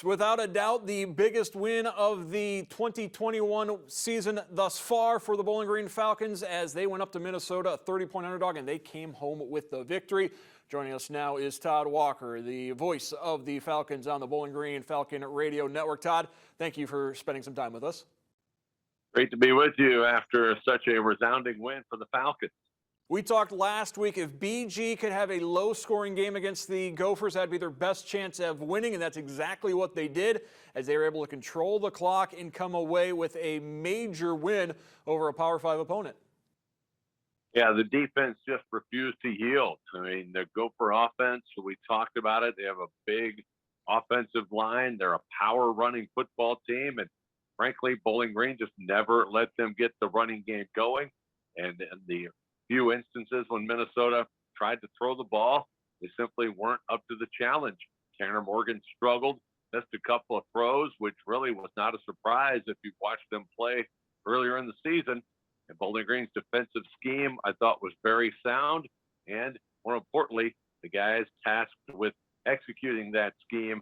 Without a doubt, the biggest win of the 2021 season thus far for the Bowling Green Falcons as they went up to Minnesota, a 30-point underdog, and they came home with the victory. Joining us now is Todd Walker, the voice of the Falcons on the Bowling Green Falcon Radio Network. Todd, thank you for spending some time with us. Great to be with you after such a resounding win for the Falcons. We talked last week if BG could have a low-scoring game against the Gophers, that'd be their best chance of winning, and that's exactly what they did as they were able to control the clock and come away with a major win over a Power 5 opponent. Yeah, the defense just refused to yield. I mean, the Gopher offense, we talked about it. They have a big offensive line. They're a power-running football team, and frankly, Bowling Green just never let them get the running game going. And the few instances when Minnesota tried to throw the ball, they simply weren't up to the challenge. Tanner Morgan struggled, missed a couple of throws, which really was not a surprise if you watched them play earlier in the season. And Bowling Green's defensive scheme, I thought, was very sound. And more importantly, the guys tasked with executing that scheme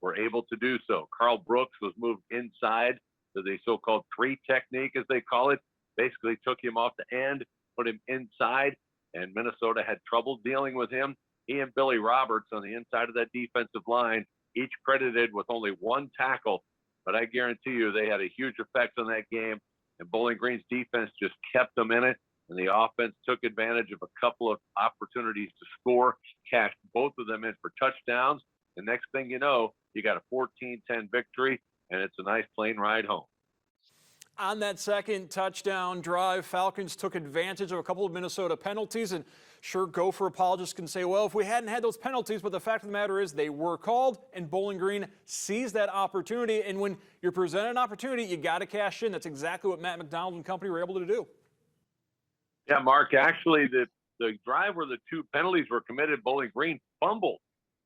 were able to do so. Carl Brooks was moved inside to the so-called 3 technique, as they call it. Basically took him off the end, put him inside, and Minnesota had trouble dealing with him. He and Billy Roberts on the inside of that defensive line, each credited with only 1 tackle, but I guarantee you they had a huge effect on that game, and Bowling Green's defense just kept them in it, and the offense took advantage of a couple of opportunities to score, cashed both of them in for touchdowns, and next thing you know, you got a 14-10 victory, and it's a nice plane ride home. On that second touchdown drive, Falcons took advantage of a couple of Minnesota penalties, and sure, Gopher apologists can say, well, if we hadn't had those penalties, but the fact of the matter is they were called, and Bowling Green seized that opportunity, and when you're presented an opportunity, you got to cash in. That's exactly what Matt McDonald and company were able to do. Yeah, Mark, actually, the drive where the 2 penalties were committed, Bowling Green fumbled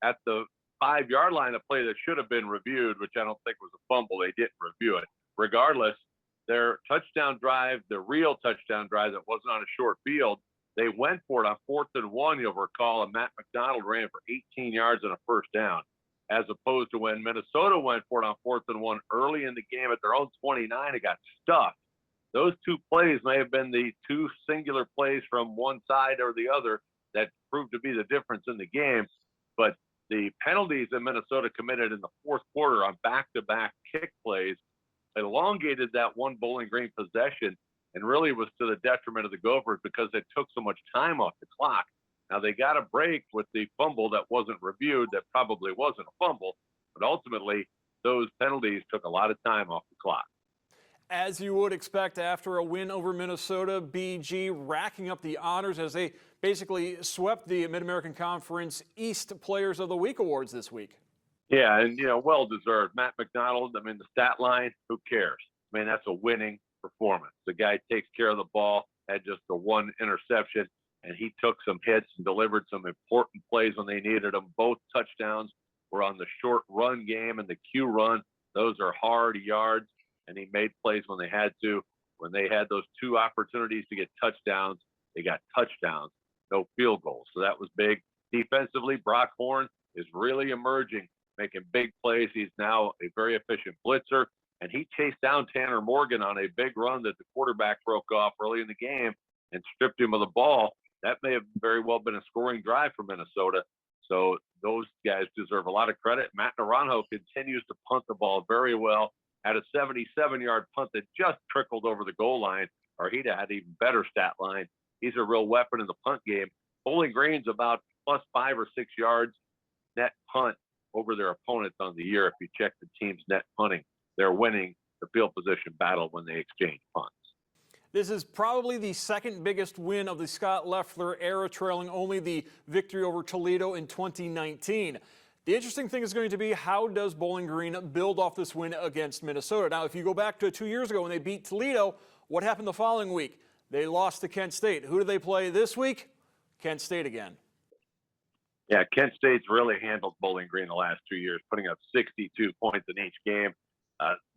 at the 5-yard line, a play that should have been reviewed, which I don't think was a fumble. They didn't review it. Regardless, their touchdown drive, the real touchdown drive that wasn't on a short field, they went for it on 4th and 1, you'll recall, and Matt McDonald ran for 18 yards and a first down, as opposed to when Minnesota went for it on 4th and 1 early in the game at their own 29, it got stuffed. Those 2 plays may have been the 2 singular plays from one side or the other that proved to be the difference in the game, but the penalties that Minnesota committed in the 4th quarter on back-to-back kick plays elongated that one Bowling Green possession and really was to the detriment of the Gophers because it took so much time off the clock. Now, they got a break with the fumble that wasn't reviewed that probably wasn't a fumble, but ultimately those penalties took a lot of time off the clock. As you would expect after a win over Minnesota, BG racking up the honors as they basically swept the Mid-American Conference East Players of the Week awards this week. Yeah, and, well-deserved. Matt McDonald, I mean, the stat line, who cares? I mean, that's a winning performance. The guy takes care of the ball, had just the 1 interception, and he took some hits and delivered some important plays when they needed them. Both touchdowns were on the short run game and the Q run. Those are hard yards, and he made plays when they had to. When they had those 2 opportunities to get touchdowns, they got touchdowns, no field goals. So that was big. Defensively, Brock Horn is really emerging, making big plays. He's now a very efficient blitzer, and he chased down Tanner Morgan on a big run that the quarterback broke off early in the game and stripped him of the ball. That may have very well been a scoring drive for Minnesota. So those guys deserve a lot of credit. Matt Naranjo continues to punt the ball very well. Had a 77-yard punt that just trickled over the goal line, or he'd have had even better stat line. He's a real weapon in the punt game. Bowling Green's about plus 5 or 6 yards net punt over their opponents on the year. If you check the team's net punting, they're winning the field position battle when they exchange punts. This is probably the second biggest win of the Scott Loeffler era, trailing only the victory over Toledo in 2019. The interesting thing is going to be, how does Bowling Green build off this win against Minnesota? Now, if you go back to 2 years ago when they beat Toledo, what happened the following week? They lost to Kent State. Who do they play this week? Kent State again. Yeah, Kent State's really handled Bowling Green the last 2 years, putting up 62 points in each game.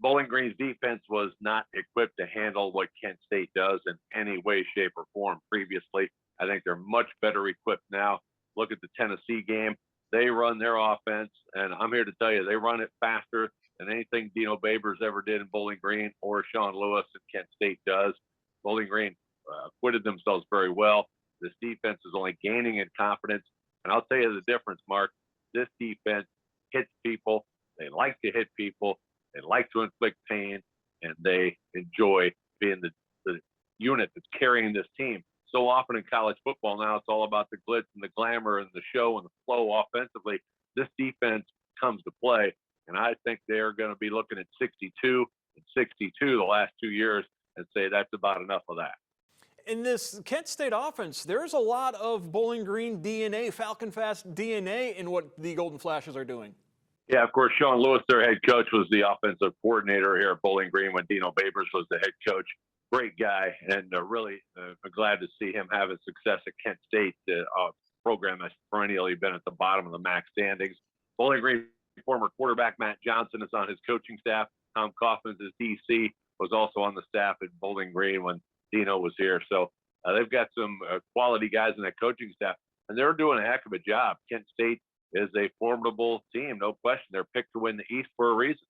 Bowling Green's defense was not equipped to handle what Kent State does in any way, shape, or form previously. I think they're much better equipped now. Look at the Tennessee game. They run their offense, and I'm here to tell you, they run it faster than anything Dino Babers ever did in Bowling Green or Sean Lewis at Kent State does. Bowling Green acquitted themselves very well. This defense is only gaining in confidence. And I'll tell you the difference, Mark. This defense hits people. They like to hit people. They like to inflict pain, and they enjoy being the unit that's carrying this team. So often in college football now, it's all about the glitz and the glamour and the show and the flow offensively. This defense comes to play, and I think they're going to be looking at 62 and 62 the last 2 years and say that's about enough of that. In this Kent State offense, there's a lot of Bowling Green DNA, Falcon Fast DNA in what the Golden Flashes are doing. Yeah, of course, Sean Lewis, their head coach, was the offensive coordinator here at Bowling Green when Dino Babers was the head coach. Great guy, and really glad to see him having success at Kent State. Program has perennially been at the bottom of the MAC standings. Bowling Green former quarterback Matt Johnson is on his coaching staff. Tom Kaufman's his DC, was also on the staff at Bowling Green when Dino was here. So they've got some quality guys in that coaching staff, and they're doing a heck of a job. Kent State is a formidable team, no question. They're picked to win the East for a reason.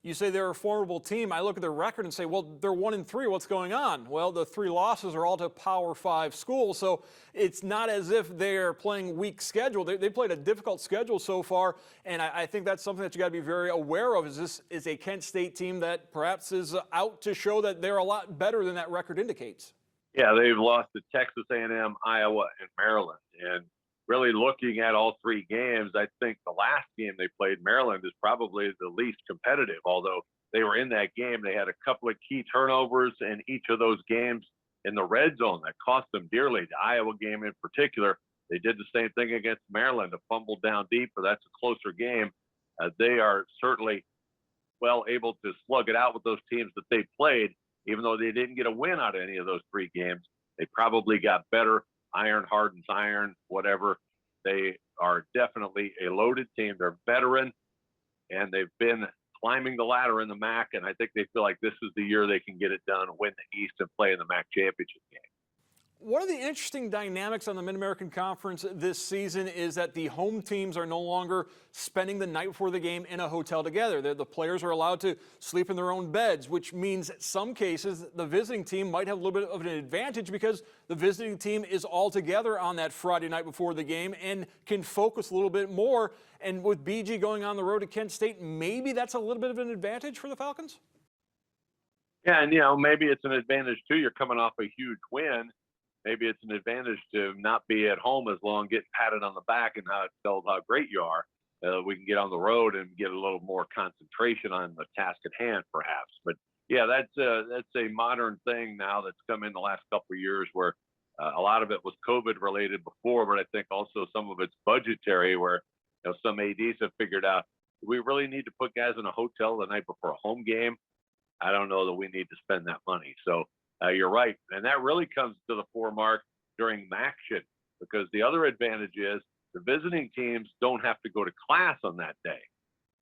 You say they're a formidable team. I look at their record and say, well, they're 1-3. What's going on? Well, the 3 losses are all to Power 5 schools, so it's not as if they're playing weak schedule. They played a difficult schedule so far, and I think that's something that you got to be very aware of. Is this is a Kent State team that perhaps is out to show that they're a lot better than that record indicates? Yeah, they've lost to Texas A&M, Iowa, and Maryland, and really looking at all 3 games, I think the last game they played, Maryland, is probably the least competitive. Although they were in that game, they had a couple of key turnovers in each of those games in the red zone that cost them dearly. The Iowa game in particular, they did the same thing against Maryland, a fumble down deep, but that's a closer game. They are certainly well able to slug it out with those teams that they played, even though they didn't get a win out of any of those 3 games. They probably got better. Iron hardens iron, whatever. They are definitely a loaded team. They're veteran, and they've been climbing the ladder in the MAC, and I think they feel like this is the year they can get it done, win the East, and play in the MAC championship game. One of the interesting dynamics on the Mid-American Conference this season is that the home teams are no longer spending the night before the game in a hotel together. The players are allowed to sleep in their own beds, which means in some cases the visiting team might have a little bit of an advantage because the visiting team is all together on that Friday night before the game and can focus a little bit more. And with BG going on the road to Kent State, maybe that's a little bit of an advantage for the Falcons? Yeah, and maybe it's an advantage too. You're coming off a huge win. Maybe it's an advantage to not be at home as long, getting patted on the back and tell how great you are. We can get on the road and get a little more concentration on the task at hand, perhaps. But yeah, that's a modern thing now that's come in the last couple of years, where a lot of it was COVID related before, but I think also some of it's budgetary, where some ADs have figured out, do we really need to put guys in a hotel the night before a home game? I don't know that we need to spend that money. So you're right. And that really comes to the fore, Mark, during action, because the other advantage is the visiting teams don't have to go to class on that day.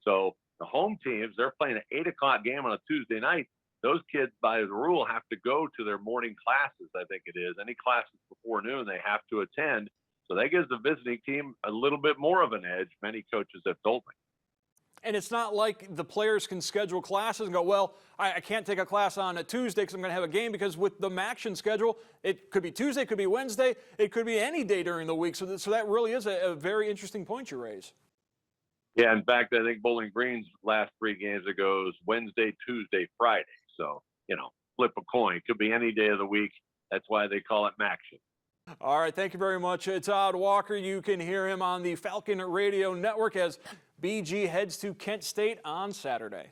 So the home teams, they're playing an 8 o'clock game on a Tuesday night. Those kids, by the rule, have to go to their morning classes, I think it is. Any classes before noon, they have to attend. So that gives the visiting team a little bit more of an edge, many coaches have told me. And it's not like the players can schedule classes and go, well, I can't take a class on a Tuesday because I'm going to have a game, because with the MACtion schedule, it could be Tuesday, it could be Wednesday, it could be any day during the week. So that really is a very interesting point you raise. Yeah, in fact, I think Bowling Green's last 3 games ago is Wednesday, Tuesday, Friday. So, flip a coin. It could be any day of the week. That's why they call it MACtion. All right, thank you very much, Todd Walker. You can hear him on the Falcon Radio Network as BG heads to Kent State on Saturday.